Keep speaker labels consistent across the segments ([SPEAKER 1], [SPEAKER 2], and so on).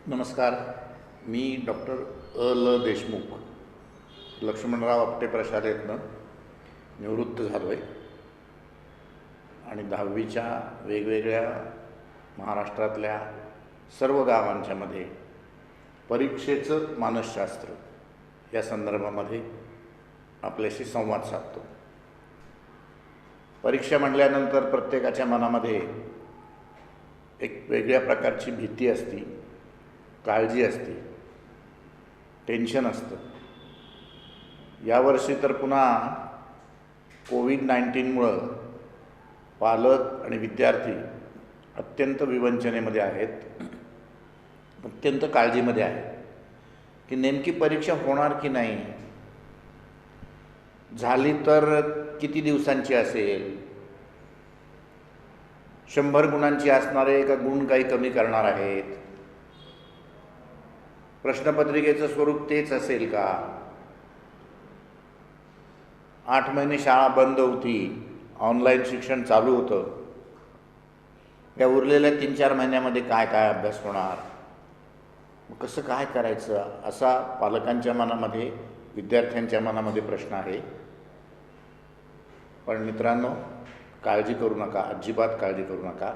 [SPEAKER 1] नमस्कार. मी डॉक्टर ल देशमुख, लक्ष्मणराव आपटे प्रशालेतनं निवृत्त झालो आहे आणि 10वीच्या वेगवेगळ्या महाराष्ट्रातल्या सर्व गावांच्यामध्ये परीक्षेचं मानसशास्त्र या संदर्भामध्ये आपल्याशी संवाद साधतो. परीक्षा म्हटल्यानंतर प्रत्येकाच्या मनामध्ये एक वेगळ्या प्रकारची भीती असते, काळजी असते, टेन्शन असतं. यावर्षी तर पुन्हा कोविड-19मुळं पालक आणि विद्यार्थी अत्यंत विवंचनेमध्ये आहेत, अत्यंत काळजीमध्ये आहेत की नेमकी परीक्षा होणार की नाही, झाली तर किती दिवसांची असेल, 100 गुणांची असणार आहे का गुण काही कमी करणार आहेत, प्रश्नपत्रिकेचं स्वरूप तेच असेल का, 8 महिने शाळा बंद होती, ऑनलाईन शिक्षण चालू होतं, या उरलेल्या 3-4 महिन्यामध्ये काय काय अभ्यास होणार, कसं काय करायचं, असा पालकांच्या मनामध्ये, विद्यार्थ्यांच्या मनामध्ये प्रश्न आहे. पण मित्रांनो, काळजी करू नका, अजिबात काळजी करू नका.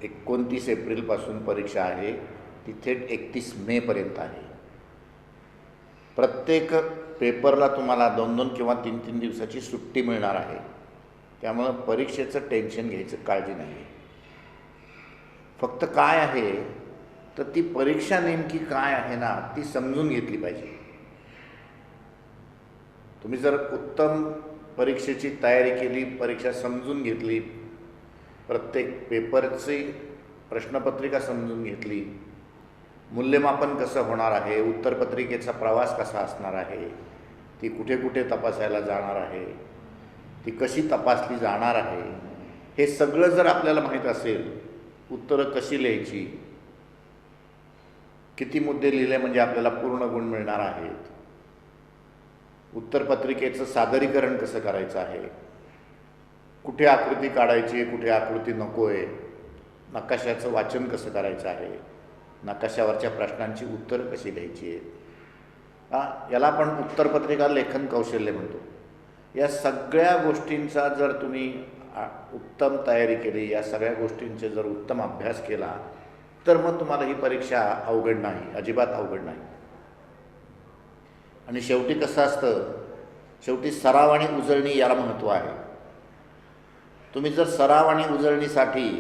[SPEAKER 1] 29 एप्रिलपासून परीक्षा आहे, ती थेट 31 मेपर्यंत आहे. प्रत्येक पेपरला तुम्हाला 2-2 किंवा 3-3 दिवसाची सुट्टी मिळणार आहे. त्यामुळं परीक्षेचं टेन्शन घ्यायचं काळजी नाही. फक्त काय आहे तर ती परीक्षा नेमकी काय आहे ना, ती समजून घेतली पाहिजे. तुम्ही जर उत्तम परीक्षेची तयारी केली, परीक्षा समजून घेतली, प्रत्येक पेपरची प्रश्नपत्रिका समजून घेतली, मूल्यमापन कसं होणार आहे, उत्तरपत्रिकेचा प्रवास कसा असणार आहे, ती कुठे कुठे तपासायला जाणार आहे, ती कशी तपासली जाणार आहे, हे सगळं जर आपल्याला माहीत असेल, उत्तरं कशी लिहायची, किती मुद्दे लिहिले म्हणजे आपल्याला पूर्ण गुण मिळणार आहेत, उत्तरपत्रिकेचं सादरीकरण कसं करायचं आहे, कुठे आकृती काढायची आहे, कुठे आकृती नको आहे, नकाशाचं वाचन कसं करायचं आहे, नकाशावरच्या प्रश्नांची उत्तरं कशी लिहायची आहेत, याला आपण उत्तरपत्रिका लेखन कौशल्य म्हणतो. या सगळ्या गोष्टींचा जर तुम्ही उत्तम तयारी केली, या सगळ्या गोष्टींचे जर उत्तम अभ्यास केला, तर मग तुम्हाला ही परीक्षा अवघड नाही, अजिबात अवघड नाही. आणि शेवटी कसं असतं, शेवटी सराव आणि उजळणी याला महत्त्व आहे. तुम्ही जर सराव आणि उजळणीसाठी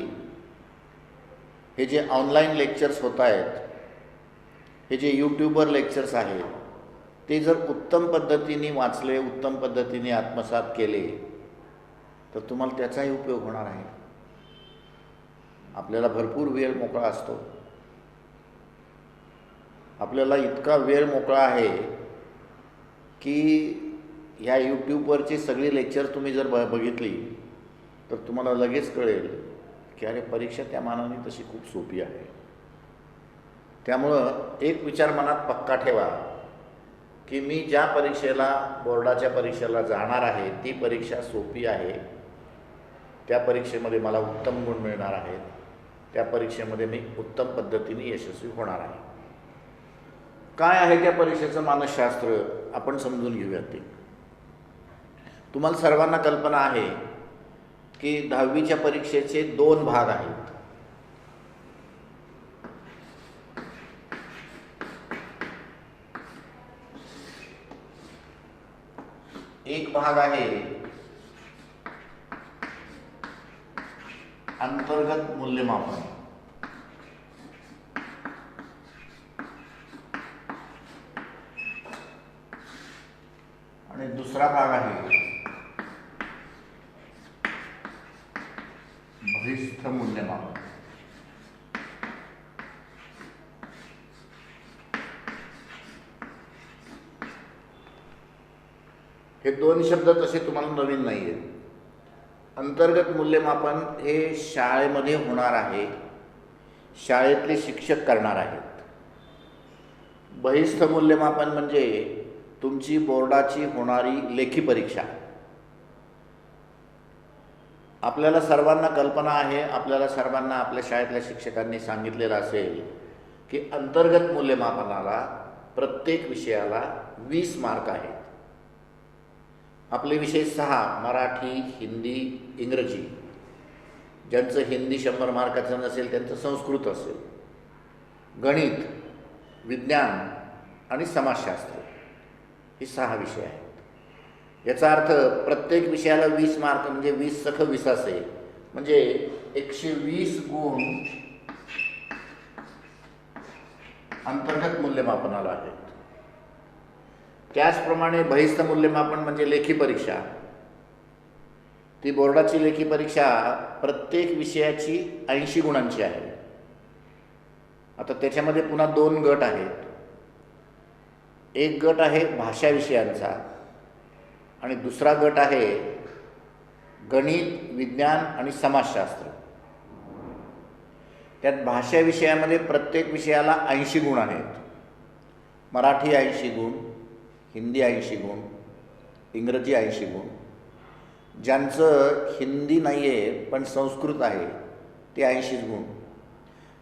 [SPEAKER 1] हे जे ऑनलाईन लेक्चर्स होत आहेत, हे जे यूट्यूबवर लेक्चर्स आहेत, ते जर उत्तम पद्धतीने वाचले, उत्तम पद्धतीने आत्मसात केले, तर तुम्हाला त्याचाही उपयोग होणार आहे. आपल्याला भरपूर वेळ मोकळा असतो. आपल्याला इतका वेळ मोकळा आहे की ह्या यूट्यूबवरची सगळी लेक्चर तुम्ही जर बघितली तर तुम्हाला लगेच कळेल की अरे, परीक्षा त्या मानाने तशी खूप सोपी आहे. त्यामुळं एक विचार मनात पक्का ठेवा की मी ज्या परीक्षेला, बोर्डाच्या परीक्षेला जाणार आहे, ती परीक्षा सोपी आहे, त्या परीक्षेमध्ये मला उत्तम गुण मिळणार आहेत, त्या परीक्षेमध्ये मी उत्तम पद्धतीने यशस्वी होणार आहे. काय आहे त्या परीक्षेचं मानसशास्त्र, आपण समजून घेऊयात. ते तुम्हाला सर्वांना कल्पना आहे की 10वीच्या परीक्षेचे 2 भाग आहेत. एक भाग आहे अंतर्गत मूल्यमापन, आणि दुसरा भाग आहे बहिस्थ मूल्यमापन. हे 2 शब्द तसे तुम्हाला नवीन नाही आहेत. अंतर्गत मूल्यमापन हे शाळेमध्ये होणार आहे, शाळेतले शिक्षक करणार आहेत. बहिस्थ मूल्यमापन म्हणजे तुमची बोर्डाची होणारी लेखी परीक्षा. आपल्याला सर्वांना कल्पना आहे, आपल्याला सर्वांना आपल्या शाळेतल्या शिक्षकांनी सांगितलेलं असेल की अंतर्गत मूल्यमापनाला प्रत्येक विषयाला 20 मार्क आहेत. आपले विषय 6 मराठी, हिंदी, इंग्रजी. ज्यांचं हिंदी 100 मार्काचं नसेल त्यांचं संस्कृत असेल, गणित, विज्ञान आणि समाजशास्त्र हे 6 विषय आहेत. याचा अर्थ प्रत्येक विषयाला 20 मार्क म्हणजे 20 सख 20 असेल, म्हणजे 120 गुण अंतर्गत मूल्यमापनाला आहेत. त्याचप्रमाणे बहिस्थ मूल्यमापन म्हणजे लेखी परीक्षा. ती बोर्डाची लेखी परीक्षा प्रत्येक विषयाची 80 गुणांची आहे. आता त्याच्यामध्ये पुन्हा 2 गट आहेत. एक गट आहे भाषा विषयांचा आणि दुसरा गट आहे गणित, विज्ञान आणि समाजशास्त्र. त्यात भाषा विषयामध्ये प्रत्येक विषयाला 80 गुण आहेत. मराठी 80 गुण, हिंदी 80 गुण, इंग्रजी 80 गुण. ज्यांचं हिंदी नाही आहे पण संस्कृत आहे ते 80 गुण.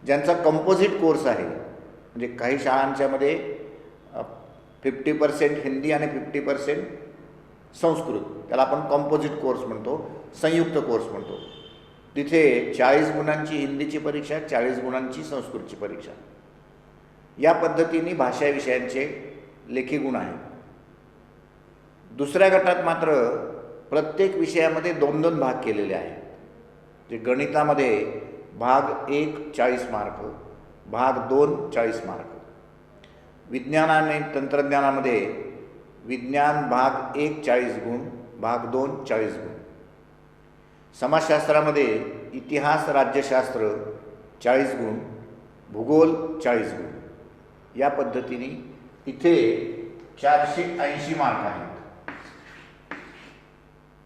[SPEAKER 1] ज्यांचा कंपोजिट कोर्स आहे, म्हणजे काही शाळांच्यामध्ये 50% हिंदी आणि 50% संस्कृत, त्याला आपण कंपोजिट कोर्स म्हणतो, संयुक्त कोर्स म्हणतो. तिथे 40 गुणांची हिंदीची परीक्षा, 40 गुणांची संस्कृतची परीक्षा. या पद्धतीने भाषा विषयांचे लेखी गुण आहेत. दुसऱ्या गटात मात्र प्रत्येक विषयामध्ये 2-2 भाग केलेले आहेत. जे गणितामध्ये भाग 1 40 मार्क, भाग 2 40 मार्क. विज्ञान आणि तंत्रज्ञानामध्ये विज्ञान भाग 1 40 गुण, भाग 2 40 गुण. समाजशास्त्रामध्ये इतिहास, राज्यशास्त्र 40 गुण, भूगोल 40 गुण. या पद्धतीने इथे 480 मार्क आहेत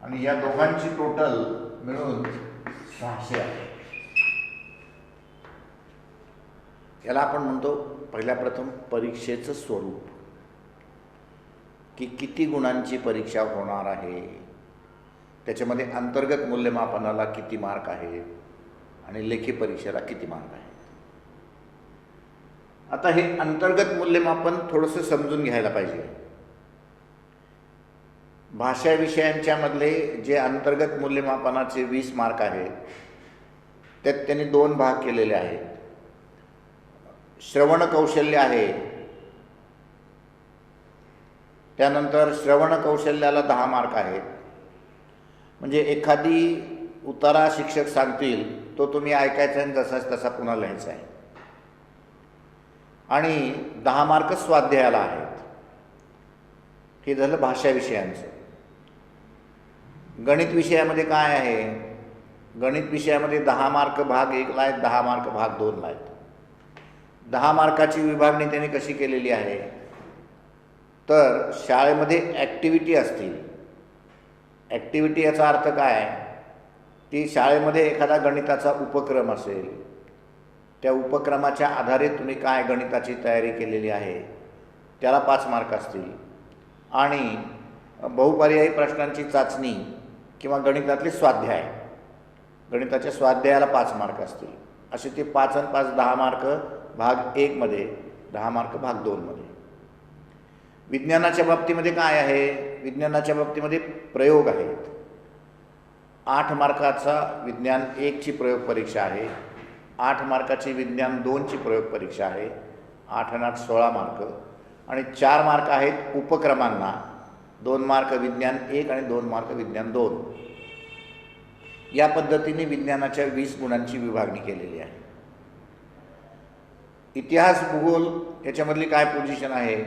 [SPEAKER 1] आणि या दोघांची टोटल मिळून 600 आहे. याला आपण म्हणतो पहिल्या प्रथम परीक्षेचं स्वरूप, की किती गुणांची परीक्षा होणार आहे, त्याच्यामध्ये अंतर्गत मूल्यमापनाला किती मार्क आहेत आणि लेखी परीक्षेला किती मार्क आहेत. आता हे अंतर्गत मूल्यमापन थोडंसं समजून घ्यायला पाहिजे. भाषा विषयांच्या मधले जे अंतर्गत मूल्यमापनाचे 20 मार्क आहेत त्यात त्यांनी 2 भाग केलेले आहेत. श्रवण कौशल्य आहे, त्यानंतर श्रवण कौशल्याला 10 मार्क आहेत. म्हणजे एखादी उतारा शिक्षक सांगतील तो तुम्ही ऐकायचा आणि जसाच तसा पुन्हा लिहायचा आहे. आणि 10 मार्क स्वाध्यायाला आहेत. हे झालं भाषा विषयांचं. गणित विषयामध्ये काय आहे? गणित विषयामध्ये 10 मार्क भाग 1 ला आहेत, 10 मार्क भाग 2 ला आहेत. 10 मार्काची विभागणी त्यांनी कशी केलेली आहे? तर शाळेमध्ये ॲक्टिव्हिटी असतील. ॲक्टिव्हिटी याचा अर्थ काय? की शाळेमध्ये एखादा गणिताचा उपक्रम असेल, त्या उपक्रमाच्या आधारे तुम्ही काय गणिताची तयारी केलेली आहे त्याला 5 मार्क असतील. आणि बहुपर्यायी प्रश्नांची चाचणी किंवा गणितातले स्वाध्याय, गणिताच्या स्वाध्यायाला 5 मार्क असतील. असे ते 5 आणि 5 10 मार्क भाग 1 मध्ये, 10 मार्क भाग 2 मध्ये. विज्ञानाच्या बाबतीमध्ये काय आहे? विज्ञानाच्या बाबतीमध्ये प्रयोग आहेत. 8 मार्काचा विज्ञान 1 ची प्रयोग परीक्षा आहे, 8 मार्काची विज्ञान 2 ची प्रयोग परीक्षा आहे, 8 आणि 8 16 मार्क. आणि 4 मार्क आहेत उपक्रमांना, 2 मार्क विज्ञान 1 आणि 2 मार्क विज्ञान 2. या पद्धतीने विज्ञानाच्या 20 गुणांची विभागणी केलेली आहे. इतिहास, भूगोल याच्यामधली काय पोझिशन आहे?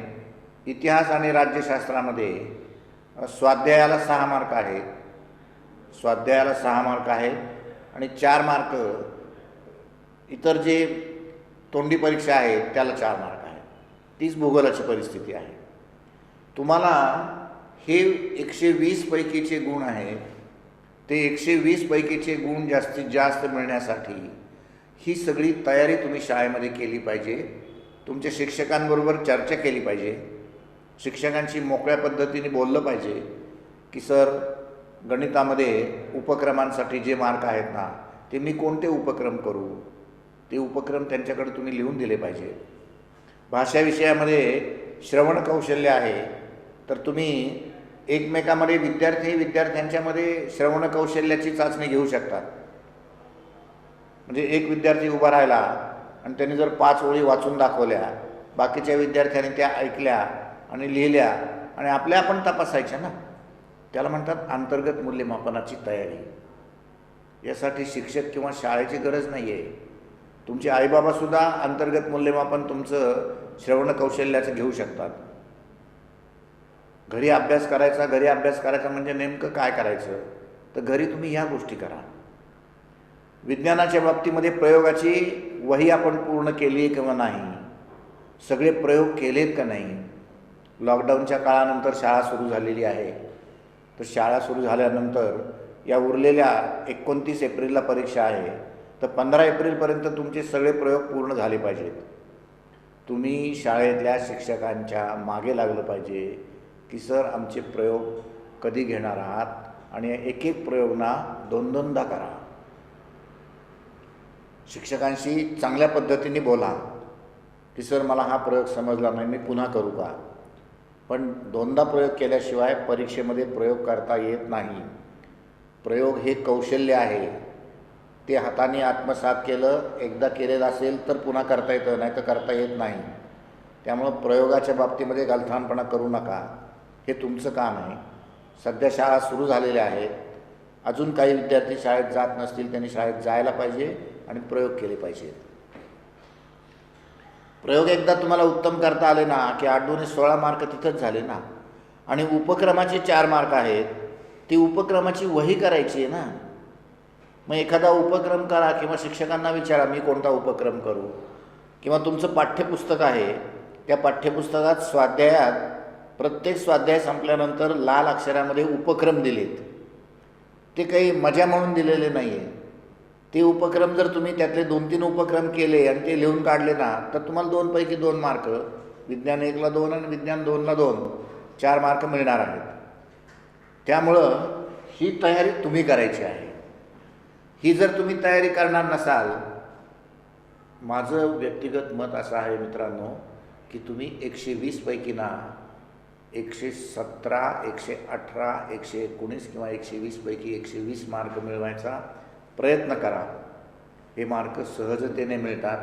[SPEAKER 1] इतिहास आणि राज्यशास्त्रामध्ये स्वाध्यायाला 6 मार्क आहेत, स्वाध्यायाला 6 मार्क आहेत आणि 4 मार्क इतर जे तोंडी परीक्षा आहे त्याला 4 मार्क आहेत. तीच भूगोलाची परिस्थिती आहे. तुम्हाला हे 120 पैकीचे गुण आहेत, ते 120 पैकीचे गुण जास्तीत जास्त मिळण्यासाठी ही सगळी तयारी तुम्ही शाळेमध्ये केली पाहिजे. तुमच्या शिक्षकांबरोबर चर्चा केली पाहिजे, शिक्षकांशी मोकळ्या पद्धतीने बोललं पाहिजे की सर गणितामध्ये उपक्रमांसाठी जे मार्क आहेत ना ते मी कोणते उपक्रम करू, ते उपक्रम त्यांच्याकडे तुम्ही लिहून दिले पाहिजे. भाषा विषयामध्ये श्रवण कौशल्य आहे, तर तुम्ही एकमेकामध्ये विद्यार्थ्यांच्यामध्ये श्रवण कौशल्याची चाचणी घेऊ शकता. म्हणजे एक विद्यार्थी उभा राहिला आणि त्यांनी जर 5 ओळी वाचून दाखवल्या, बाकीच्या विद्यार्थ्यांनी त्या ऐकल्या आणि लिहिल्या आणि आपल्या आपण तपासायच्या ना, त्याला म्हणतात अंतर्गत मूल्यमापनाची तयारी. यासाठी शिक्षक किंवा शाळेची गरज नाही आहे. तुमचे आईबाबासुद्धा अंतर्गत मूल्यमापन तुमचं श्रवण कौशल्याचं घेऊ शकतात. घरी अभ्यास करायचा म्हणजे नेमकं काय करायचं, तर घरी तुम्ही ह्या गोष्टी करा. विज्ञानाच्या बाबतीमध्ये प्रयोगाची वही आपण पूर्ण केली आहे किंवा नाही, सगळे प्रयोग केलेत का नाही. लॉकडाऊनच्या काळानंतर शाळा सुरू झालेली आहे, तर शाळा सुरू झाल्यानंतर या उरलेल्या 29 एप्रिलला परीक्षा आहे, तर 15 एप्रिलपर्यंत तुमचे सगळे प्रयोग पूर्ण झाले पाहिजेत. तुम्ही शाळेतल्या शिक्षकांच्या मागे लागलं पाहिजे की सर आमचे प्रयोग कधी घेणार आहात आणि एक एक प्रयोगना 2-2दा करा. शिक्षकांशी चांगल्या पद्धतीने बोला की सर मला हा प्रयोग समजला नाही, मी पुन्हा करू का. पण 2दा प्रयोग केल्याशिवाय परीक्षेमध्ये प्रयोग करता येत नाही. प्रयोग हे कौशल्य आहे, ते हाताने आत्मसात केलं, एकदा केलेलं असेल तर पुन्हा करता येतं, नाही तर करता येत नाही. त्यामुळं प्रयोगाच्या बाबतीमध्ये गलथानपणा करू नका. हे तुमचं काम आहे. सध्या शाळा सुरू झालेल्या आहेत. अजून काही विद्यार्थी शाळेत जात नसतील, त्यांनी शाळेत जायला पाहिजे आणि प्रयोग केले पाहिजे. प्रयोग एकदा तुम्हाला उत्तम करता आले ना की 8×2 16 मार्क तिथंच झाले ना. आणि उपक्रमाचे 4 मार्क आहेत, ती उपक्रमाची वही करायची आहे ना. मग एखादा उपक्रम करा किंवा शिक्षकांना विचारा मी कोणता उपक्रम करू. किंवा तुमचं पाठ्यपुस्तक आहे, त्या पाठ्यपुस्तकात स्वाध्यायात प्रत्येक स्वाध्याय संपल्यानंतर लाल अक्षरामध्ये उपक्रम दिलेत. ते काही मजा म्हणून दिलेले नाही आहे. ते उपक्रम जर तुम्ही त्यातले 2-3 उपक्रम केले आणि ते लिहून काढले ना, तर तुम्हाला 2 पैकी 2 मार्क, विज्ञान 1ला 2 आणि विज्ञान 2ला 2, 4 मार्क मिळणार आहेत. त्यामुळं ही तयारी तुम्ही करायची आहे. ही जर तुम्ही तयारी करणार नसाल, माझं व्यक्तिगत मत असं आहे मित्रांनो की तुम्ही 120 पैकी ना 117, 118, 119 किंवा 120 पैकी 120 मार्क मिळवायचा प्रयत्न करा. हे मार्क सहजतेने मिळतात.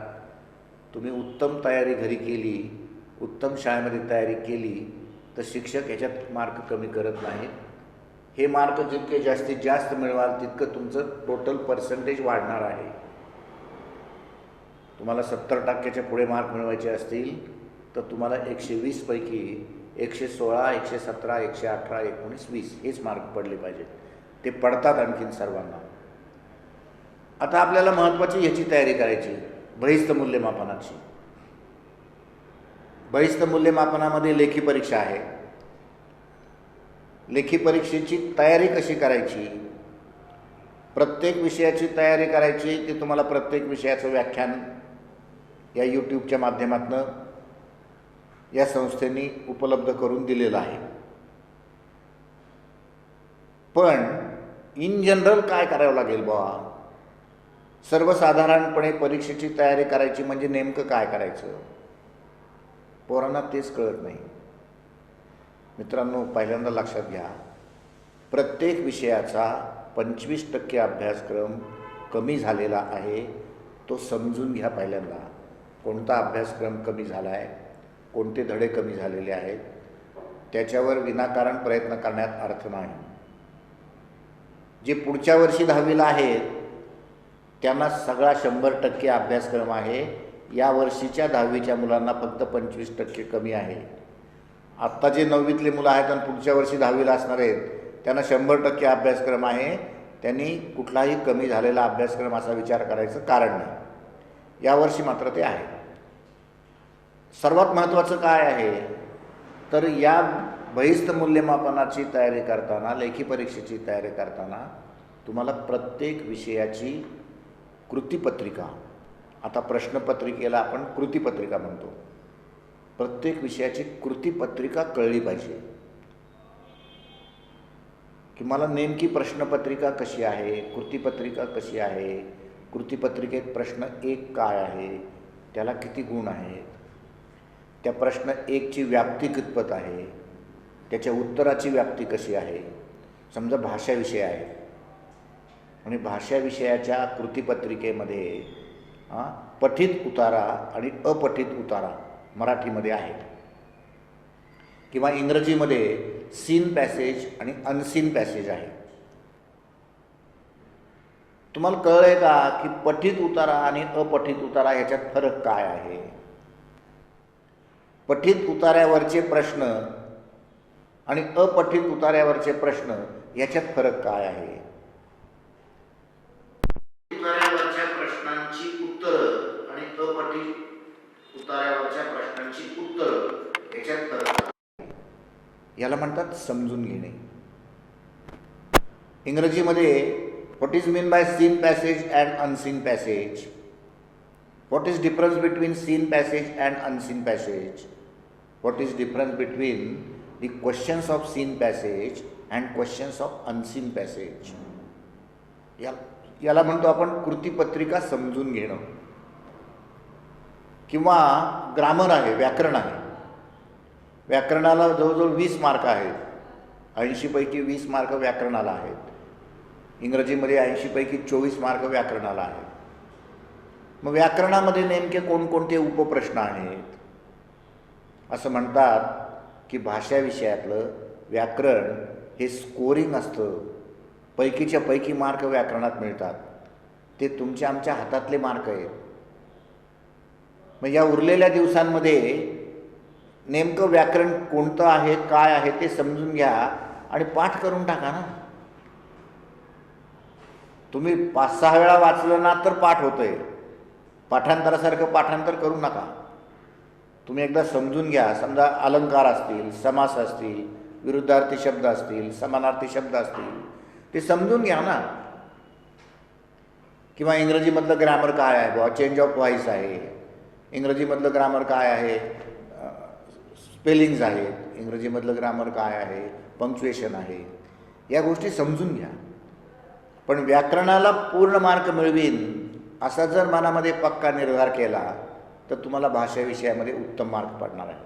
[SPEAKER 1] तुम्ही उत्तम तयारी घरी केली, उत्तम शाळेमध्ये तयारी केली, तर शिक्षक याच्यात मार्क कमी करत नाहीत. हे मार्क जितके जास्तीत जास्त मिळवाल तितकं तुमचं टोटल पर्सेंटेज वाढणार आहे. तुम्हाला 70% पुढे मार्क मिळवायचे असतील तर तुम्हाला 120 पैकी 116, 117, 118, 19, 20 हेच मार्क पडले पाहिजेत. ते पडतात आणखीन सर्वांना. आता आपल्याला महत्त्वाची ह्याची तयारी करायची, बहिस्थ मूल्यमापनाची. बहिस्थ मूल्यमापनामध्ये लेखी परीक्षा आहे. लेखी परीक्षेची तयारी कशी करायची, प्रत्येक विषयाची तयारी करायची, ते तुम्हाला प्रत्येक विषयाचं व्याख्यान या यूट्यूबच्या माध्यमातून या संस्थेने उपलब्ध करून दिलेलं आहे. पण इन जनरल काय करावं लागेल बुवा, सर्वसाधारणपणे परीक्षेची तयारी करायची म्हणजे नेमकं काय करायचं, पोरांना तेच कळत नाही. मित्रांनो, पहिल्यांदा लक्षात घ्या, प्रत्येक विषयाचा 25% अभ्यासक्रम कमी झालेला आहे. तो समजून घ्या. पहिल्यांदा कोणता अभ्यासक्रम कमी झाला आहे, कोणते धडे कमी झालेले आहेत, त्याच्यावर विनाकारण प्रयत्न करण्यात अर्थ नाही. जे पुढच्या वर्षी 10वीला आहेत त्यांना सगळा 100% अभ्यासक्रम आहे. या वर्षीच्या 10वीच्या मुलांना फक्त 25% कमी आहे. आत्ता जे 9वीतले मुलं आहेत आणि पुढच्या वर्षी 10वीला असणार आहेत त्यांना 100% अभ्यासक्रम आहे. त्यांनी कुठलाही कमी झालेला अभ्यासक्रम असा विचार करायचं कारण नाही. यावर्षी मात्र ते आहे. सर्वात महत्त्वाचं काय आहे तर या बहिस्थ मूल्यमापनाची तयारी करताना, लेखी परीक्षेची तयारी करताना तुम्हाला प्रत्येक विषयाची कृतीपत्रिका, आता प्रश्नपत्रिकेला आपण कृतीपत्रिका म्हणतो, प्रत्येक विषयाची कृतीपत्रिका कळली पाहिजे की मला नेमकी प्रश्नपत्रिका कशी आहे, कृतीपत्रिका कशी आहे, कृतीपत्रिकेत प्रश्न 1 काय आहे, त्याला किती गुण आहेत, त्या प्रश्न 1ची व्याप्ती कितपत आहे, त्याच्या उत्तराची व्याप्ती कशी आहे. समजा भाषा विषय आहे आणि भाषा विषयाच्या कृतीपत्रिकेमध्ये पठित उतारा आणि अपठित उतारा मराठीमध्ये आहे, किंवा इंग्रजीमध्ये सीन पॅसेज आणि अनसीन पॅसेज आहे. तुम्हाला कळलंय का की पठित उतारा आणि अपठित उतारा ह्याच्यात फरक काय आहे. पठित उतार्यावरचे प्रश्न आणि अपठित उतार्यावरचे प्रश्न याच्यात फरक काय आहे. उतार्यावरच्या प्रश्नांची उत्तरं आणि अपठित उतार्यावरच्या प्रश्नांची उत्तरं याच्यात फरक आहे. याला म्हणतात समजून घेणे. इंग्रजीमध्ये what is mean by seen passage and unseen passage, what is difference between seen passage and unseen passage, what is difference between the questions of seen passage and questions of unseen passage. याला म्हणतो आपण कृतीपत्रिका समजून घेणं. किंवा grammar आहे, व्याकरण आहे. व्याकरणाला जवळजवळ 20 मार्क आहेत. 80 पैकी 20 मार्क व्याकरणाला आहेत. इंग्रजीमध्ये 80 पैकी 24 मार्क व्याकरणाला आहेत. मग व्याकरणामध्ये नेमके कोणकोणते उपप्रश्न आहेत. असं म्हणतात की भाषा विषयातलं व्याकरण हे स्कोरिंग असतं. पैकीच्या पैकी मार्क व्याकरणात मिळतात. ते तुमच्या आमच्या हातातले मार्क आहेत. मग या उरलेल्या दिवसांमध्ये नेमकं व्याकरण कोणतं आहे, काय आहे ते समजून घ्या आणि पाठ करून टाका ना. तुम्ही 5-6 वेळा वाचलं ना तर पाठ होतंय. पाठांतरासारखं पाठांतर करू नका. तुम्ही एकदा समजून घ्या. समजा अलंकार असतील, समास असतील, विरुद्धार्थी शब्द असतील, समानार्थी शब्द असतील, ते समजून घ्या ना. किंवा इंग्रजीमधलं ग्रामर काय आहे, बुवा चेंज ऑफ व्हॉइस आहे. इंग्रजीमधलं ग्रामर काय आहे, स्पेलिंग्ज आहेत. इंग्रजीमधलं ग्रामर काय आहे, पंक्च्युएशन आहे. या गोष्टी समजून घ्या. पण व्याकरणाला पूर्ण मार्क मिळवीन असा जर मनामध्ये पक्का निर्धार केला तर तुम्हाला भाषा विषयामध्ये उत्तम मार्क पडणार आहेत.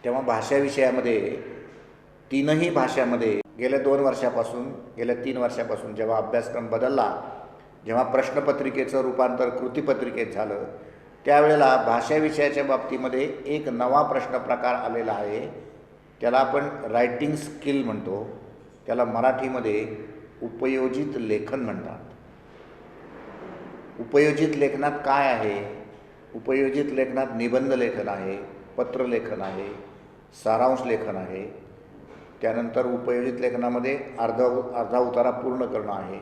[SPEAKER 1] तेव्हा भाषा विषयामध्ये तीनही भाषामध्ये गेल्या 2 वर्षापासून, गेल्या 3 वर्षापासून जेव्हा अभ्यासक्रम बदलला, जेव्हा प्रश्नपत्रिकेचं रूपांतर कृतीपत्रिकेत झालं, त्यावेळेला भाषा विषयाच्या बाबतीमध्ये एक नवा प्रश्न प्रकार आलेला आहे. त्याला आपण रायटिंग स्किल म्हणतो. त्याला मराठीमध्ये उपयोजित लेखन म्हणतात. उपयोजित लेखनात काय आहे. उपयोजित लेखनात निबंध लेखन आहे, पत्रलेखन आहे, सारांश लेखन आहे. त्यानंतर उपयोजित लेखनामध्ये अर्धा उतारा पूर्ण करणं आहे.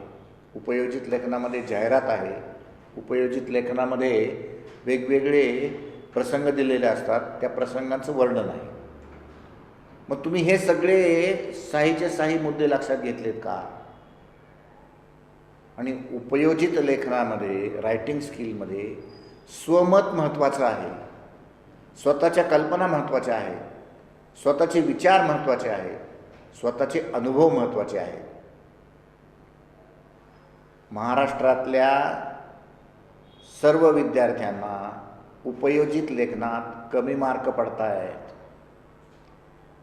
[SPEAKER 1] उपयोजित लेखनामध्ये जाहिरात आहे. उपयोजित लेखनामध्ये वेगवेगळे प्रसंग दिलेले असतात, त्या प्रसंगांचं वर्णन आहे. मग तुम्ही हे सगळे साहीचे साही मुद्दे लक्षात घेतलेत का. आणि उपयोजित लेखनामध्ये, रायटिंग स्किलमध्ये स्वमत महत्त्वाचं आहे, स्वतःच्या कल्पना महत्त्वाच्या आहेत, स्वतःचे विचार महत्त्वाचे आहेत, स्वतःचे अनुभव महत्त्वाचे आहेत. महाराष्ट्रातल्या सर्व विद्यार्थ्यांना उपयोजित लेखनात कमी मार्क पडत आहेत.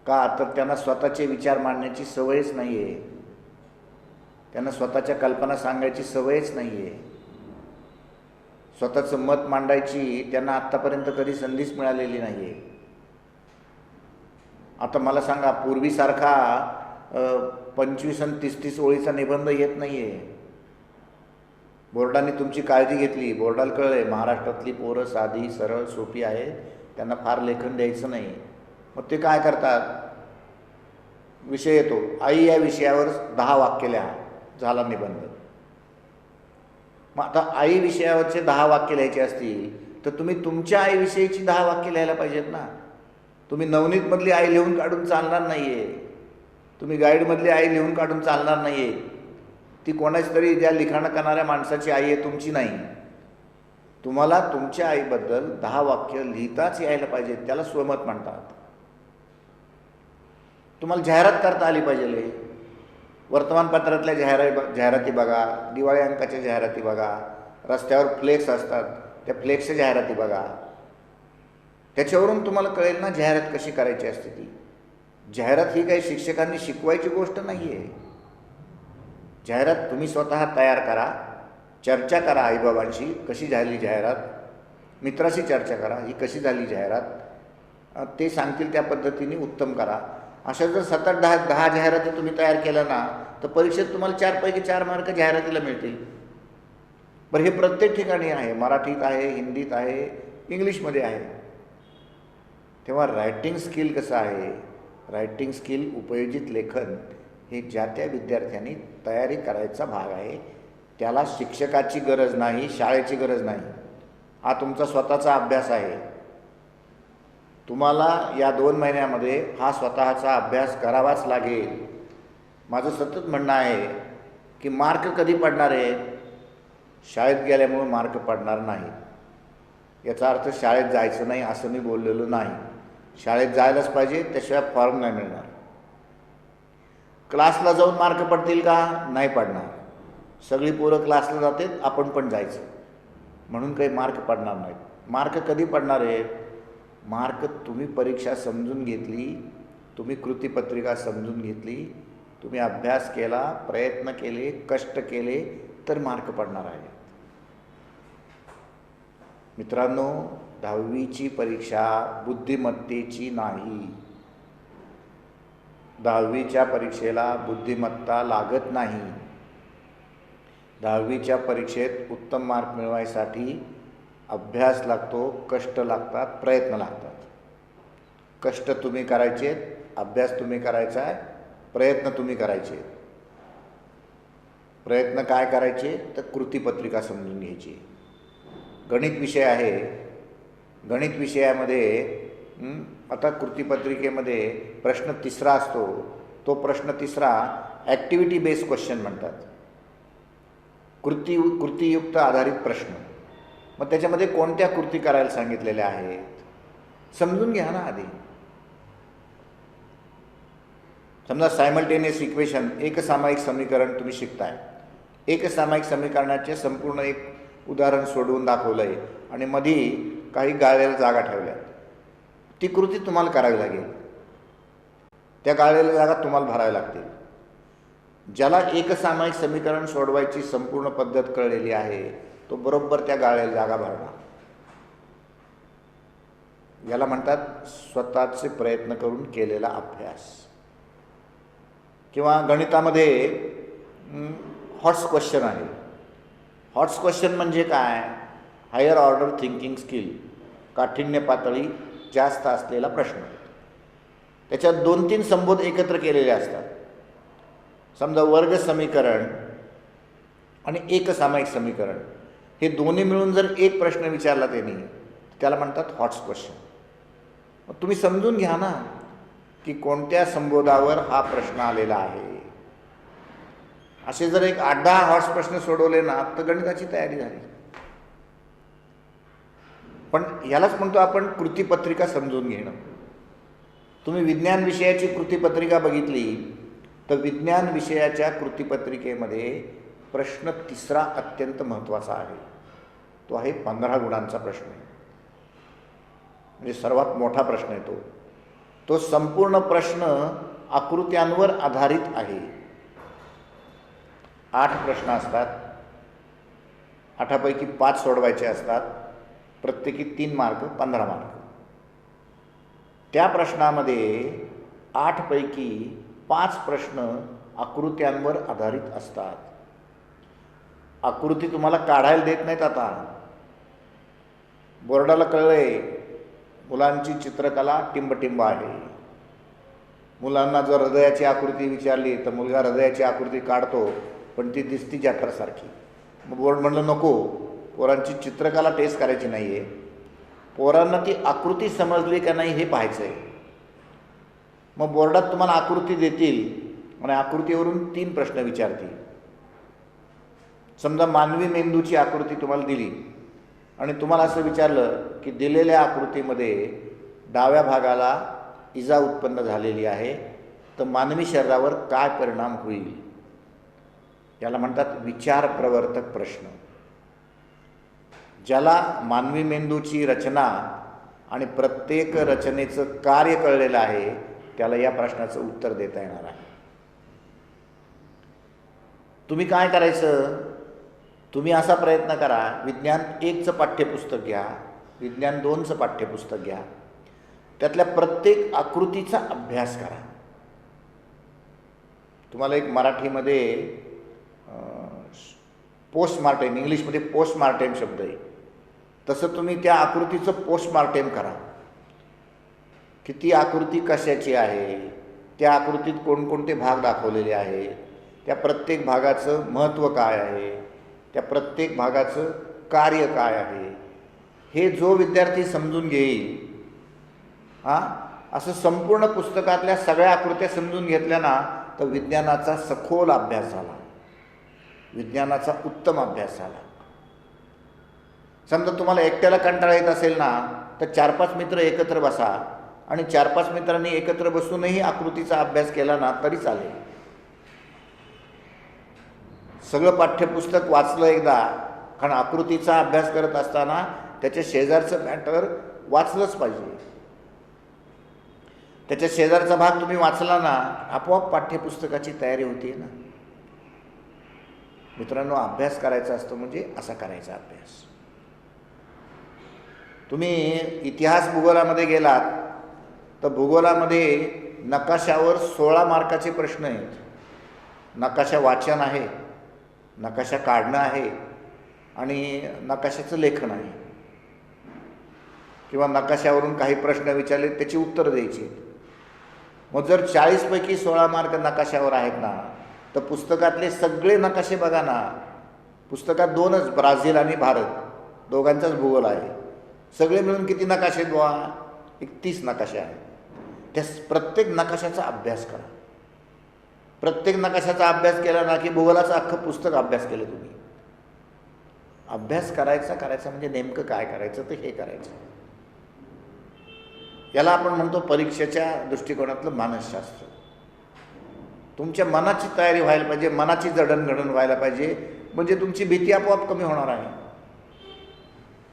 [SPEAKER 1] का तर त्यांना स्वतःचे विचार मांडण्याची सवयच नाही आहे. त्यांना स्वतःच्या कल्पना सांगायची सवयच नाही आहे. स्वतःचं मत मांडायची त्यांना आत्तापर्यंत कधी संधीच मिळालेली नाही आहे. आता मला सांगा, पूर्वीसारखा 25 आणि 30 ओळीचा निबंध येत नाही आहे. बोर्डाने तुमची काळजी घेतली. बोर्डाला कळलं आहे महाराष्ट्रातली पोरं साधी सरळ सोपी आहेत, त्यांना फार लेखन द्यायचं नाही. मग ते काय करतात, विषय येतो, आई या विषयावर 10 वाक्य लिहा, झाला निबंध. मग आता आई विषयावरचे 10 वाक्य लिहायचे असतील तर तुम्ही तुमच्या आईविषयीची 10 वाक्य लिहायला पाहिजेत ना. तुम्ही नवनीतमधली आई लिहून काढून चालणार नाही आहे. तुम्ही गाईडमधली आई लिहून काढून चालणार नाही आहे. ती कोणाच तरी ज्या लिखाण करणाऱ्या माणसाची आई आहे, तुमची नाही. तुम्हाला तुमच्या आईबद्दल 10 वाक्य लिहिताच यायला पाहिजे. त्याला स्वमत म्हणतात. तुम्हाला जाहिरात करता आली पाहिजे. वर्तमानपत्रातल्या जाहिराती बघा, दिवाळी अंकाच्या जाहिराती बघा, रस्त्यावर फ्लेक्स असतात त्या फ्लेक्सच्या जाहिराती बघा. त्याच्यावरून तुम्हाला कळेल ना जाहिरात कशी करायची असते ती. जाहिरात ही काही शिक्षकांनी शिकवायची गोष्ट नाही आहे. जाहिरात तुम्ही स्वतः तयार करा, चर्चा करा आईबाबांशी, कशी झाली जाहिरात, मित्राशी चर्चा करा ही कशी झाली जाहिरात, ते सांगतील त्या पद्धतीने उत्तम करा. अशा जर 7-10 जाहिराती तुम्ही तयार केल्या ना तर परीक्षेत तुम्हाला 4 पैकी 4 मार्क जाहिरातीला मिळतील. बरं, हे प्रत्येक ठिकाणी आहे, मराठीत आहे, हिंदीत आहे, इंग्लिशमध्ये आहे. तेव्हा रायटिंग स्किल कसं आहे, रायटिंग स्किल उपयोजित लेखन हे ज्या त्या विद्यार्थ्यांनी तयारी करायचा भाग आहे. त्याला शिक्षकाची गरज नाही, शाळेची गरज नाही. हा तुमचा स्वतःचा अभ्यास आहे. तुम्हाला या 2 महिन्यामध्ये हा स्वतःचा अभ्यास करावाच लागेल. माझं सतत म्हणणं आहे की मार्क कधी पडणार आहेत? शाळेत गेल्यामुळे मार्क पडणार नाही. याचा अर्थ शाळेत जायचं नाही असं मी बोललेलो नाही. शाळेत जायलाच पाहिजे, त्याशिवाय फॉर्म नाही मिळणार. क्लासला जाऊन मार्क पडतील का? नाही पडणार. सगळी पोरं क्लासला जातात, आपण पण जायचं, म्हणून काही मार्क पडणार नाहीत. मार्क कधी पडणार आहेत? मार्क तुम्ही परीक्षा समजून घेतली, तुम्ही कृतीपत्रिका समजून घेतली, तुम्ही अभ्यास केला, प्रयत्न केले, कष्ट केले तर मार्क पडणार आहे. मित्रांनो, 10वीची परीक्षा बुद्धिमत्तेची नाही. 10वीच्या परीक्षेला बुद्धिमत्ता लागत नाही. 10वीच्या परीक्षेत उत्तम मार्क मिळवायसाठी अभ्यास लागतो, कष्ट लागतात, प्रयत्न लागतात. कष्ट तुम्ही करायचे, अभ्यास तुम्ही करायचा आहे, प्रयत्न तुम्ही करायचे. प्रयत्न काय करायचे तर कृतीपत्रिका समजून घ्यायची. गणित विषय आहे, गणित विषयामध्ये आता कृतीपत्रिकेमध्ये प्रश्न 3रा असतो. तो प्रश्न 3रा ॲक्टिव्हिटी बेस्ड क्वेश्चन म्हणतात. कृतीयुक्त आधारित प्रश्न. मग त्याच्यामध्ये कोणत्या कृती करायला सांगितलेल्या आहेत समजून घ्या ना आधी. समजा सायमल्टेनियस इक्वेशन, एकसामायिक समीकरण तुम्ही शिकताय. एकसामायिक समीकरणाचे संपूर्ण एक उदाहरण सोडवून दाखवलं आहे आणि मधी काही गाळलेल्या जागा ठेवल्या. ती कृती तुम्हाला करावी लागेल. त्या गाळलेल्या जागा तुम्हाला भराव्या लागतील. ज्याला एकसामायिक समीकरण सोडवायची संपूर्ण पद्धत कळलेली आहे तो बरोबर त्या गाळलेल्या जागा भरणार. याला म्हणतात स्वतःचे प्रयत्न करून केलेला अभ्यास. किंवा गणितामध्ये हॉट्स क्वेश्चन आहे. हॉट्स क्वेश्चन म्हणजे काय? हायर ऑर्डर थिंकिंग स्किल, काठिण्य पातळी जास्त असलेला प्रश्न. त्याच्यात 2-3 संबोध एकत्र केलेले असतात. समजा वर्ग समीकरण आणि एकसामायिक समीकरण हे दोन्ही मिळून जर एक प्रश्न विचारला त्यांनी त्याला म्हणतात हॉट्स क्वेश्चन. मग तुम्ही समजून घ्या ना की कोणत्या संबोधावर हा प्रश्न आलेला आहे. असे जर एक 8-10 हॉट्स प्रश्न सोडवले ना तर गणिताची तयारी झाली. पण ह्यालाच म्हणतो आपण कृतीपत्रिका समजून घेणं. तुम्ही विज्ञान विषयाची कृतीपत्रिका बघितली तर विज्ञान विषयाच्या कृतीपत्रिकेमध्ये प्रश्न 3रा अत्यंत महत्त्वाचा आहे. तो आहे 15 गुणांचा प्रश्न. म्हणजे सर्वात मोठा प्रश्न आहे तो. तो संपूर्ण प्रश्न आकृत्यांवर आधारित आहे. 8 प्रश्न असतात. 8पैकी 5 सोडवायचे असतात. प्रत्येकी 3 मार्क, 15 मार्क. त्या प्रश्नामध्ये 8पैकी 5 प्रश्न आकृत्यांवर आधारित असतात. आकृती तुम्हाला काढायला देत नाहीत. आता बोर्डाला कळलंय मुलांची चित्रकला टिंबटिंब आहे. मुलांना जर हृदयाची आकृती विचारली तर मुलगा हृदयाची आकृती काढतो पण ती दिसती जाफरसारखी. मग बोर्ड म्हणलं नको, पोरांची चित्रकला टेस्ट करायची नाही आहे, पोरांना ती आकृती समजली का नाही हे पाहायचं आहे. मग बोर्डात तुम्हाला आकृती देतील आणि आकृतीवरून 3 प्रश्न विचारतील. समजा मानवी मेंदूची आकृती तुम्हाला दिली आणि तुम्हाला असं विचारलं की दिलेल्या आकृतीमध्ये डाव्या भागाला इजा उत्पन्न झालेली आहे तर मानवी शरीरावर काय परिणाम होईल. याला म्हणतात विचार प्रवर्तक प्रश्न. ज्याला मानवी मेंदूची रचना आणि प्रत्येक रचनेचं कार्य कळलेलं आहे त्याला या प्रश्नाचं उत्तर देता येणार आहे. तुम्ही काय करायचं, तुम्ही असा प्रयत्न करा, विज्ञान 1चं पाठ्यपुस्तक घ्या, विज्ञान 2चं पाठ्यपुस्तक घ्या, त्यातल्या प्रत्येक आकृतीचा अभ्यास करा. तुम्हाला एक मराठीमध्ये पोस्टमार्टेम, इंग्लिशमध्ये पोस्टमार्टेम शब्द आहे, तसं तुम्ही त्या आकृतीचं पोस्टमार्टेम करा की ती आकृती कशाची आहे, त्या आकृतीत कोणकोणते भाग दाखवलेले आहेत, त्या प्रत्येक भागाचं महत्त्व काय आहे, त्या प्रत्येक भागाचं कार्य काय आहे, हे जो विद्यार्थी समजून घेईल, असं संपूर्ण पुस्तकातल्या सगळ्या आकृत्या समजून घेतल्या ना तर विज्ञानाचा सखोल अभ्यास झाला, विज्ञानाचा उत्तम अभ्यास झाला. समजा तुम्हाला एकट्याला कंटाळा येत असेल ना तर 4-5 मित्र एकत्र बसा आणि 4-5 मित्रांनी एकत्र बसूनही आकृतीचा अभ्यास केला ना तरी चालेल. सगळं पाठ्यपुस्तक वाचलं एकदा, कारण आकृतीचा अभ्यास करत असताना त्याच्या शेजारचं मॅटर वाचलंच पाहिजे. त्याच्या शेजारचा भाग तुम्ही वाचला ना आपोआप पाठ्यपुस्तकाची तयारी होती ना. मित्रांनो, अभ्यास करायचा असतो म्हणजे असा करायचा अभ्यास. तुम्ही इतिहास भूगोलामध्ये गेलात तर भूगोलामध्ये नकाशावर 16 मार्काचे प्रश्न आहेत. नकाशा वाचन आहे, नकाशा काढणं आहे आणि नकाशाचं लेखन आहे, किंवा नकाशावरून काही प्रश्न विचारले त्याची उत्तरं द्यायची. मग जर 40 पैकी 16 मार्क नकाशावर आहेत ना तर पुस्तकातले सगळे नकाशे बघा ना. पुस्तकात 2च, ब्राझील आणि भारत दोघांचाच भूगोल आहे. सगळे मिळून किती नकाशे आहेत बुवा? 31 नकाशे आहेत. त्या प्रत्येक नकाशाचा अभ्यास करा. प्रत्येक नकाशाचा अभ्यास केला ना की भूगोलाचं अख्खं पुस्तक अभ्यास केलं तुम्ही. अभ्यास करायचा म्हणजे नेमकं काय करायचं तर हे करायचं. याला आपण म्हणतो परीक्षेच्या दृष्टिकोनातलं मानसशास्त्र. तुमच्या मनाची तयारी व्हायला पाहिजे, मनाची जडणघडण व्हायला पाहिजे, म्हणजे तुमची भीती आपोआप कमी होणार आहे.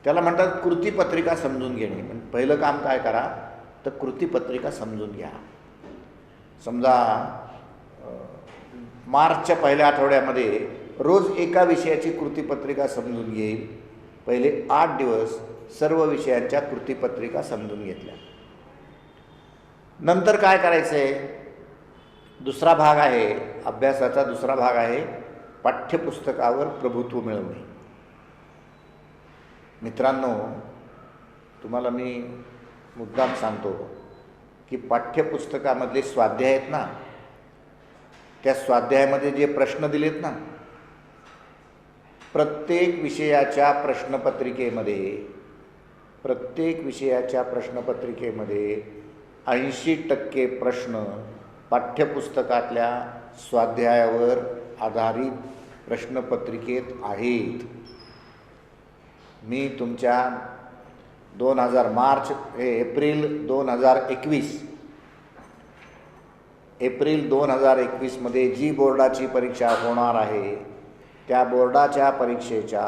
[SPEAKER 1] त्याला म्हणतात कृतीपत्रिका समजून घेणे. पण पहिलं काम काय करा तर कृतीपत्रिका समजून घ्या. समजा मार्चच्या पहिल्या आठवड्यामध्ये रोज एका विषयाची कृतीपत्रिका समजून घेईल. पहिले 8 दिवस सर्व विषयांच्या कृतीपत्रिका समजून घेतल्या. नंतर काय करायचं आहे, दुसरा भाग आहे अभ्यासाचा, दुसरा भाग आहे पाठ्यपुस्तकावर प्रभुत्व मिळवणे. मित्रांनो, तुम्हाला मी मुद्दाम सांगतो की पाठ्यपुस्तकामधले स्वाध्याय आहेत ना, त्या स्वाध्यायामध्ये जे प्रश्न दिलेत ना, प्रत्येक विषयाच्या प्रश्नपत्रिकेमध्ये 80% प्रश्न पाठ्यपुस्तकातल्या स्वाध्यायावर आधारित प्रश्नपत्रिकेत आहेत. मी तुमच्या एप्रिल 2021 मध्ये जी बोर्डाची परीक्षा होणार आहे त्या बोर्डाच्या परीक्षेच्या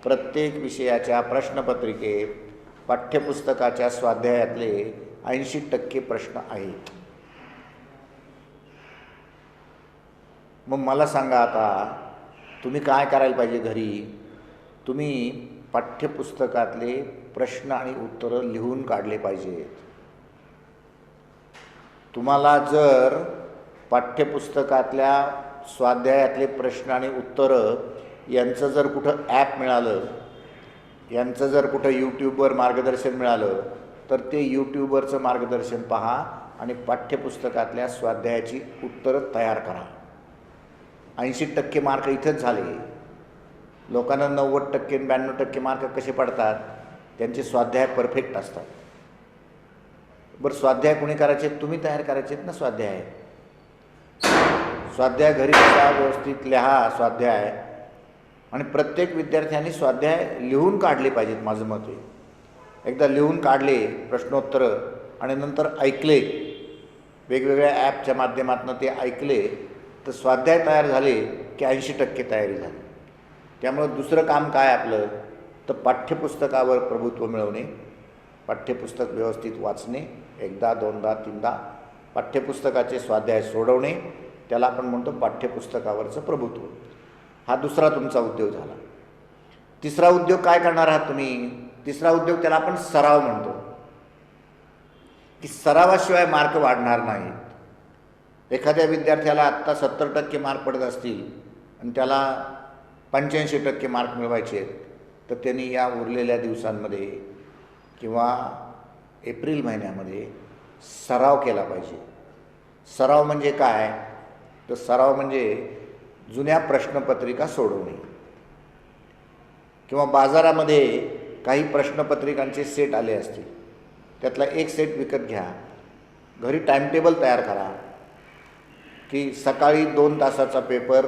[SPEAKER 1] प्रत्येक विषयाच्या प्रश्नपत्रिकेत पाठ्यपुस्तकाच्या स्वाध्यायातले 80% प्रश्न आहेत. मग मला सांगा आता तुम्ही काय करायला पाहिजे घरी? तुम्ही पाठ्यपुस्तकातले प्रश्न आणि उत्तरं लिहून काढले पाहिजेत. तुम्हाला जर पाठ्यपुस्तकातल्या स्वाध्यायातले प्रश्न आणि उत्तरं यांचं जर कुठं ॲप मिळालं, यांचं जर कुठं यूट्यूबवर मार्गदर्शन मिळालं तर ते यूट्यूबवरचं मार्गदर्शन पहा आणि पाठ्यपुस्तकातल्या स्वाध्यायाची उत्तरं तयार करा. 80% मार्क इथंच झाले. लोकांना 90% 92% मार्क कसे पडतात? त्यांचे स्वाध्याय परफेक्ट असतात. बरं, स्वाध्याय कोणी करायचे? तुम्ही तयार करायचे आहेत ना स्वाध्याय. स्वाध्याय घरी बसा, व्यवस्थित लिहा स्वाध्याय, आणि प्रत्येक विद्यार्थ्यांनी स्वाध्याय लिहून काढले पाहिजेत. माझं मत आहे, एकदा लिहून काढले प्रश्नोत्तरं आणि नंतर ऐकले, वेगवेगळ्या ॲपच्या माध्यमातून ते ऐकले तर स्वाध्याय तयार झाले की 80% तयारी झाली. त्यामुळं दुसरं काम काय आपलं, तर पाठ्यपुस्तकावर प्रभुत्व मिळवणे, पाठ्यपुस्तक व्यवस्थित वाचणे, एकदा दोनदा तीनदा पाठ्यपुस्तकाचे स्वाध्याय सोडवणे, त्याला आपण म्हणतो पाठ्यपुस्तकावरचं प्रभुत्व. हा दुसरा तुमचा उद्योग झाला. तिसरा उद्योग काय करणार आहात तुम्ही? तिसरा उद्योग त्याला आपण सराव म्हणतो, की सरावाशिवाय मार्क वाढणार नाहीत. एखाद्या विद्यार्थ्याला आत्ता 70% मार्क पडत असतील आणि त्याला 85% मार्क मिळवायचे आहेत, तर त्यांनी या उरलेल्या दिवसांमध्ये किंवा एप्रिल महिन्यामध्ये सराव केला पाहिजे. सराव म्हणजे काय, तर सराव म्हणजे जुन्या प्रश्नपत्रिका सोडवणे, किंवा बाजारामध्ये काही प्रश्नपत्रिकांचे सेट आले असतील, त्यातला एक सेट विकत घ्या, घरी टाईमटेबल तयार करा की सकाळी 2 तासाचा पेपर,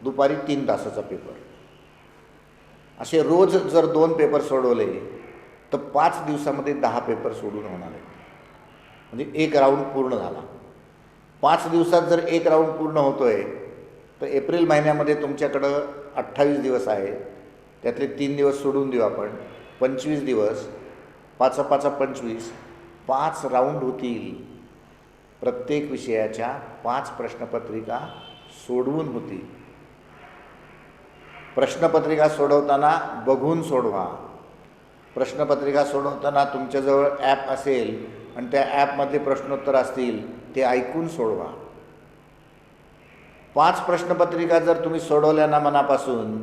[SPEAKER 1] दुपारी 3 तासाचा पेपर, असे रोज जर 2 पेपर सोडवले तर 5 दिवसामध्ये 10 पेपर सोडून होणार आहेत. म्हणजे एक राऊंड पूर्ण झाला. 5 दिवसात जर एक राऊंड पूर्ण होतोय तर एप्रिल महिन्यामध्ये तुमच्याकडं 28 दिवस आहेत, त्यातले 3 दिवस सोडून देऊ आपण, 25 दिवस, 5 5 25, 5 राऊंड होतील. प्रत्येक विषयाच्या 5 प्रश्नपत्रिका सोडवून होतील. प्रश्नपत्रिका सोडवताना बघून सोडवा. प्रश्नपत्रिका सोडवताना तुमच्याजवळ ॲप असेल आणि त्या ॲपमधले प्रश्नोत्तर असतील ते ऐकून सोडवा. 5 प्रश्नपत्रिका जर तुम्ही सोडवल्या ना मनापासून,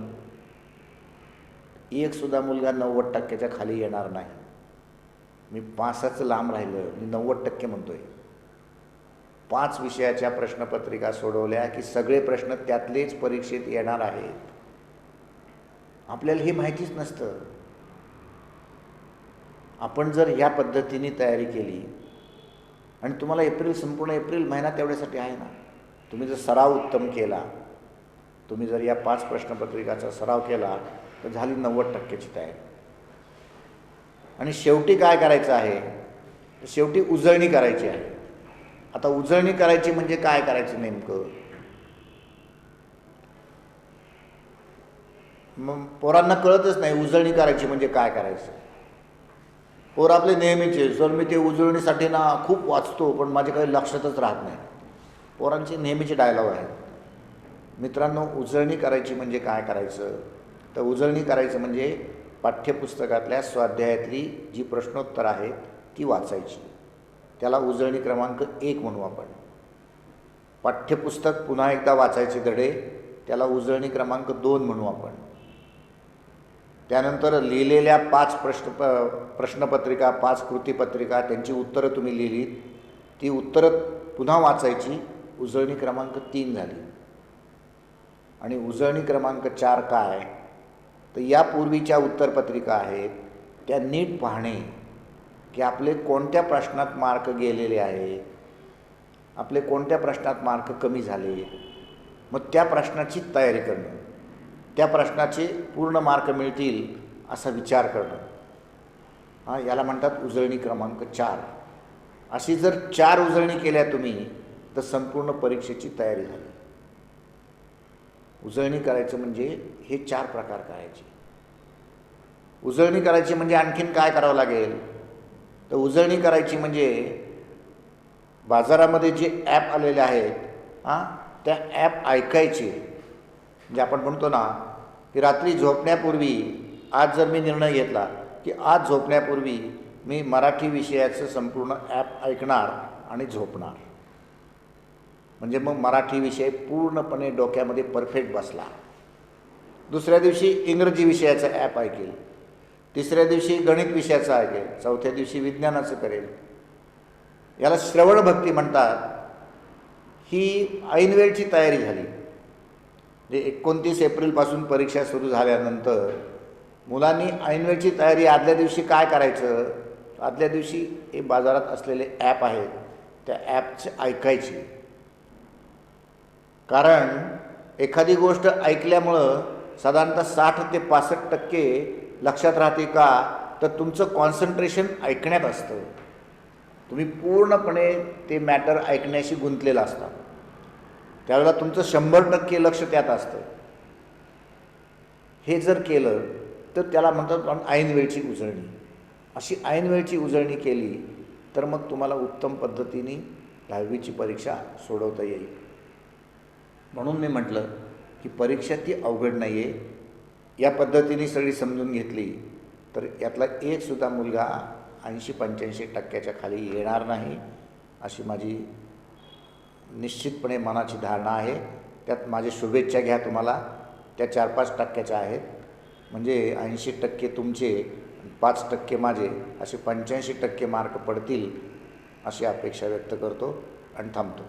[SPEAKER 1] एक सुद्धा मुलगा 90%च्या खाली येणार नाही. मी 5च लांब राहिलं, मी 90% म्हणतोय. 5 विषयाच्या प्रश्नपत्रिका सोडवल्या की सगळे प्रश्न त्यातलेच परीक्षेत येणार आहेत. आपल्याला हे माहितीच नसतं. आपण जर ह्या पद्धतीने तयारी केली, आणि तुम्हाला संपूर्ण एप्रिल महिना तेवढ्यासाठी आहे ना, तुम्ही जर सराव उत्तम केला, तुम्ही जर या 5 प्रश्नपत्रिकाचा सराव केला तर झाली 90%ची तयारी. आणि शेवटी काय करायचं आहे, शेवटी उजळणी करायची आहे. आता उजळणी करायची म्हणजे काय करायचं नेमकं? मग पोरांना कळतच नाही उजळणी करायची म्हणजे काय करायचं. पोर आपले नेहमीचे, सर मी ते उजळणीसाठी ना खूप वाचतो पण माझ्या काही लक्षातच राहत नाही. पोरांचे नेहमीचे डायलॉग आहेत. मित्रांनो, उजळणी करायची म्हणजे काय करायचं, तर उजळणी करायचं म्हणजे पाठ्यपुस्तकातल्या स्वाध्यायातली जी प्रश्नोत्तर आहेत ती वाचायची. त्याला उजळणी क्रमांक 1 म्हणू आपण. पाठ्यपुस्तक पुन्हा एकदा वाचायचे धडे, त्याला उजळणी क्रमांक 2 म्हणू आपण. त्यानंतर लिहिलेल्या 5 प्रश्नपत्रिका, 5 कृतीपत्रिका, त्यांची उत्तरं तुम्ही लिहिलीत, ती उत्तरं पुन्हा वाचायची, उजळणी क्रमांक 3 झाली. आणि उजळणी क्रमांक 4 काय, तर यापूर्वीच्या उत्तरपत्रिका आहेत त्या नीट पाहणे, की आपले कोणत्या प्रश्नात मार्क गेलेले आहेत, आपले कोणत्या प्रश्नात मार्क कमी झाले, मग त्या प्रश्नाची तयारी करणं, त्या प्रश्नाचे पूर्ण मार्क मिळतील असा विचार करणं, याला म्हणतात उजळणी क्रमांक 4. अशी जर 4 उजळणी केल्या तुम्ही तर संपूर्ण परीक्षेची तयारी झाली. उजळणी करायचं म्हणजे हे 4 प्रकार करायचे. उजळणी करायची म्हणजे आणखीन काय करावं लागेल, तर उजळणी करायची म्हणजे बाजारामध्ये जे ॲप आलेले आहेत त्या ॲप ऐकायचे. म्हणजे आपण म्हणतो ना की रात्री झोपण्यापूर्वी, आज जर मी निर्णय घेतला की आज झोपण्यापूर्वी मी मराठी विषयाचं संपूर्ण ॲप ऐकणार आणि झोपणार, म्हणजे मग मराठी विषय पूर्णपणे डोक्यामध्ये परफेक्ट बसला. दुसऱ्या दिवशी इंग्रजी विषयाचं ॲप ऐकेल, तिसऱ्या दिवशी गणित विषयाचं ऐकेल, चौथ्या दिवशी विज्ञानाचं करेल. याला श्रवण भक्ती म्हणतात. ही ऐनवेळची तयारी झाली. म्हणजे 29 एप्रिलपासून परीक्षा सुरू झाल्यानंतर मुलांनी ऐनवेळची तयारी, आदल्या दिवशी काय करायचं, आदल्या दिवशी हे बाजारात असलेले ॲप आहेत त्या ॲपचे ऐकायचे. कारण एखादी गोष्ट ऐकल्यामुळं साधारणतः 60 ते 65% लक्षात राहते का, तर तुमचं कॉन्सन्ट्रेशन ऐकण्यात असतं. तुम्ही पूर्णपणे ते मॅटर ऐकण्याशी गुंतलेलं असतं. त्यावेळेला तुमचं 100% लक्ष त्यात असतं. हे जर केलं तर त्याला म्हणतात आपण ऐनवेळची उजळणी. अशी ऐनवेळची उजळणी केली तर मग तुम्हाला उत्तम पद्धतीने 10वीची परीक्षा सोडवता येईल. म्हणून मी म्हटलं की परीक्षा ती अवघड नाही आहे. या पद्धतीने सगळी समजून घेतली तर यातला एकसुद्धा मुलगा 80-85% खाली येणार नाही अशी माझी निश्चितपणे मनाची धारणा आहे. त्यात माझी शुभेच्छा घ्या तुम्हाला. त्या 4-5% आहेत, म्हणजे 80% तुमचे 5% माझे, असे 85% मार्क पडतील अशी अपेक्षा व्यक्त करतो आणि थांबतो.